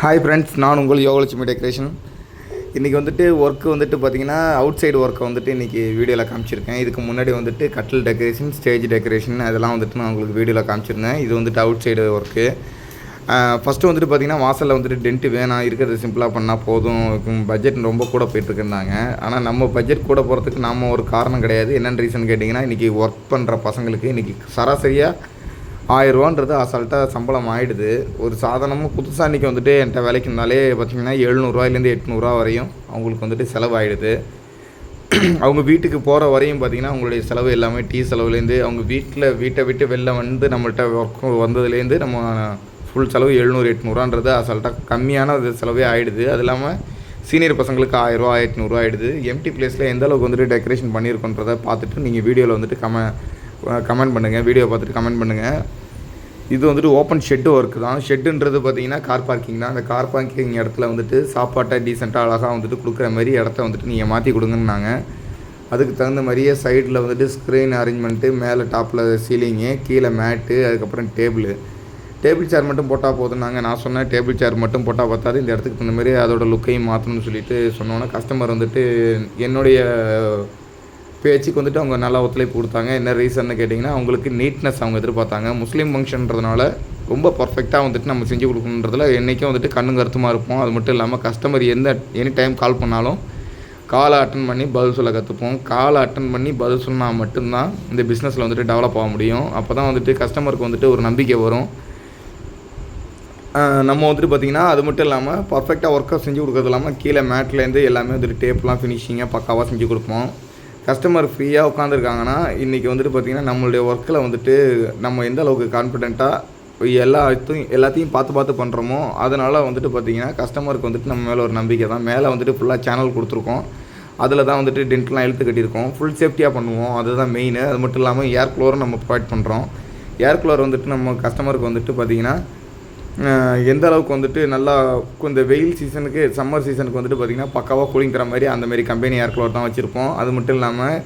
Hi friends, நான் உங்கள் Yogalakshmi decoration. இன்றைக்கி வந்துட்டு ஒர்க்கு வந்துட்டு பார்த்திங்கன்னா அவுட் சைடு ஒர்க்கை வந்துட்டு இன்றைக்கி வீடியோவில் காமிச்சிருக்கேன். இதுக்கு முன்னாடி வந்துட்டு கட்டில் டெக்கரேஷன், ஸ்டேஜ் டெக்கரேஷன் அதெல்லாம் வந்துட்டு நான் உங்களுக்கு வீடியோவில் காமிச்சிருந்தேன். இது வந்துட்டு அவுட் சைடு ஒர்க்கு. ஃபஸ்ட்டு வந்துட்டு பார்த்திங்கன்னா வாசலில் வந்துட்டு டென்ட்டு வேணாம், இருக்கிறது சிம்பிளாக பண்ணால் போதும், பட்ஜெட் ரொம்ப கூட போயிட்டுருக்குறாங்க. ஆனால் நம்ம பட்ஜெட் கூட போகிறதுக்கு நம்ம ஒரு காரணம் கிடையாது. என்னென்னு ரீசன் கேட்டிங்கன்னா, இன்றைக்கி ஒர்க் பண்ணுற பசங்களுக்கு இன்றைக்கி சராசரியாக 1000 ரூபான்றது அசால்ட்டாக சம்பளம் ஆகிடுது. ஒரு சாதாரணமாக புதுசாக இன்றைக்கி வந்துட்டு என்கிட்ட வேலைக்கு இருந்தாலே பார்த்திங்கன்னா 700 800 வரையும் அவங்களுக்கு வந்துட்டு செலவாகிடுது. அவங்க வீட்டுக்கு போகிற வரையும் பார்த்திங்கன்னா அவங்களுடைய செலவு எல்லாமே டீ செலவுலேருந்து, அவங்க வீட்டை விட்டு வெளில வந்து நம்மள்கிட்ட ஒர்க் வந்ததுலேருந்து நம்ம ஃபுல் செலவு 700 800 அசால்ட்டாக கம்மியான செலவே ஆகிடுது. அது இல்லாமல் சீனியர் பசங்களுக்கு 1000 ரூபா 1800 ஆகிடுது. எம்டி பிளேஸில் எந்த அளவுக்கு வந்துட்டு டெக்கரேஷன் பண்ணியிருக்கோன்றதை பார்த்துட்டு நீங்கள் வீடியோவில் வந்துட்டு கமெண்ட் பண்ணுங்கள். வீடியோ பார்த்துட்டு கமெண்ட் பண்ணுங்கள். இது வந்துட்டு ஓப்பன் ஷெட்டு ஒர்க்கு தான். ஷெட்டுன்றது பார்த்திங்கன்னா கார் பார்க்கிங் தான். அந்த கார் பார்க்கிங் இடத்துல வந்துட்டு சாப்பாட்டை டீசெண்டாக அழகாக வந்துட்டு கொடுக்குற மாதிரி இடத்த வந்துட்டு நீங்கள் மாற்றி கொடுங்கன்னாங்க. அதுக்கு தகுந்த மாதிரியே சைடில் வந்துட்டு ஸ்க்ரீன் அரேஞ்ச்மெண்ட்டு, மேலே டாப்பில் சீலிங்கு, கீழே மேட்டு, அதுக்கப்புறம் டேபிள் சேர் மட்டும் போட்டால் போதும்னாங்க. நான் சொன்னேன் டேபிள் சேர் மட்டும் போட்டால் பார்த்தாது, இந்த இடத்துக்கு தகுந்த மாதிரி அதோட லுக்கையும் மாற்றணும்னு சொல்லிட்டு சொன்னோன்னே கஸ்டமர் வந்துட்டு என்னுடைய பேச்சுக்கு வந்துட்டு அவங்க நல்லா ஒத்துழைப்பு கொடுத்தாங்க. என்ன ரீசன்னு கேட்டிங்கன்னா, அவங்களுக்கு நீட்னஸ் அவங்க எதிர்பார்த்தாங்க. முஸ்லீம் ஃபங்க்ஷன்றதுனால ரொம்ப பர்ஃபெக்டாக வந்துட்டு நம்ம செஞ்சு கொடுக்கணுன்றதுல என்றைக்கும் வந்துட்டு கண்ணும் கருத்துமாக இருப்போம். அது மட்டும் இல்லாமல் கஸ்டமர் எனி டைம் கால் பண்ணாலும் காலை அட்டன் பண்ணி பதில் சொல்ல கற்றுப்போம். காலை அட்டன் பண்ணி பதில் சொன்னால் மட்டும்தான் இந்த பிஸ்னஸில் வந்துட்டு டெவலப் ஆக முடியும். அப்போ தான் வந்துட்டு கஸ்டமருக்கு வந்துட்டு ஒரு நம்பிக்கை வரும். நம்ம வந்துட்டு பார்த்திங்கன்னா அது மட்டும் இல்லாமல் பர்ஃபெக்டாக ஒர்க்காக செஞ்சு கொடுக்குறது இல்லாமல் கீழே மேட்லேருந்து எல்லாமே வந்துட்டு டேப்லாம் ஃபினிஷிங்காக பக்காவாக செஞ்சு கொடுப்போம். கஸ்டமர் ஃப்ரீயாக உட்காந்துருக்காங்கன்னா இன்றைக்கி வந்துட்டு பார்த்திங்கன்னா நம்மளுடைய ஒர்க்கில் வந்துட்டு நம்ம எந்த அளவுக்கு கான்ஃபிடென்ட்டாக எல்லாத்தையும் பார்த்து பண்ணுறோமோ அதனால் வந்துட்டு பார்த்திங்கன்னா கஸ்டமருக்கு வந்துட்டு நம்ம மேலே ஒரு நம்பிக்கை தான். மேலே வந்துட்டு ஃபுல்லாக சேனல் கொடுத்துருக்கோம். அதில் தான் வந்துட்டு டென்ட்லாம் இழுத்து கட்டியிருக்கோம். ஃபுல் சேஃப்டியாக பண்ணுவோம், அதுதான் மெயின். அது மட்டும் இல்லாமல் ஏர் கூலரும் நம்ம ப்ரொவைட் பண்ணுறோம். ஏர் கூலர் வந்துட்டு நம்ம கஸ்டமருக்கு வந்துட்டு பார்த்திங்கன்னா எந்த அளவுக்கு வந்துட்டு நல்லா இந்த வெயில் சீசனுக்கு, சம்மர் சீசனுக்கு வந்துட்டு பார்த்திங்கன்னா பக்காவாக கூலிங் தர மாதிரி அந்தமாரி கம்பெனி ஏர் கூலர் தான் வச்சுருப்போம். அது மட்டும் இல்லாமல்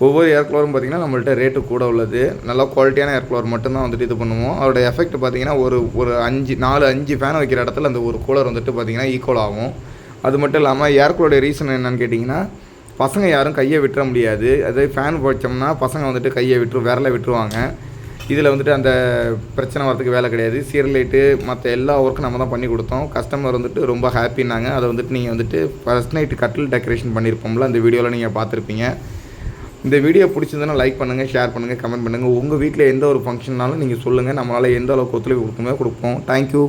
ஒவ்வொரு ஏர் கூலரும் பார்த்திங்கன்னா நம்மள்ட்ட ரேட்டு கூட உள்ளது. நல்லா குவாலிட்டியான ஏர் கூலர் மட்டும்தான் வந்துட்டு இது பண்ணுவோம். அதோட எஃபெக்ட் பார்த்திங்கன்னா ஒரு 4-5 ஃபேன் வைக்கிற இடத்துல அந்த ஒரு கூலர் வந்துட்டு பார்த்திங்கன்னா ஈக்குவல் ஆகும். அது மட்டும் இல்லாமல் ஏர் கூலருடைய ரீசன் என்னென்னு கேட்டிங்கன்னா, பசங்க யாரும் கையை விட்டுற முடியாது. அதே ஃபேன் வச்சோம்னா பசங்க வந்துட்டு கையை விரலை விட்டுருவாங்க. இதில் வந்துட்டு அந்த பிரச்சனை வரதுக்கு வேலை கிடையாது. சீரியல் லைட்டு மற்ற எல்லா ஒர்க்கும் நம்ம தான் பண்ணி கொடுத்தோம். கஸ்டமர் வந்துட்டு ரொம்ப ஹாப்பின்னாங்க. அதை வந்துட்டு நீங்கள் வந்துட்டு ஃபர்ஸ்ட் நைட்டு கட்டில் டெக்கரேஷன் பண்ணியிருப்போம்ல, அந்த வீடியோவில் நீங்கள் பார்த்துருப்பீங்க. இந்த வீடியோ பிடிச்சிருந்ததுன்னா லைக் பண்ணுங்கள், ஷேர் பண்ணுங்கள், கமெண்ட் பண்ணுங்கள். உங்கள் வீட்டில் எந்த ஒரு ஃபங்க்ஷன்னாலும் நீங்கள் சொல்லுங்கள். நம்மளால் எந்த அளவுக்கு ஒத்துழைப்பு கொடுப்போம். தேங்க்யூ.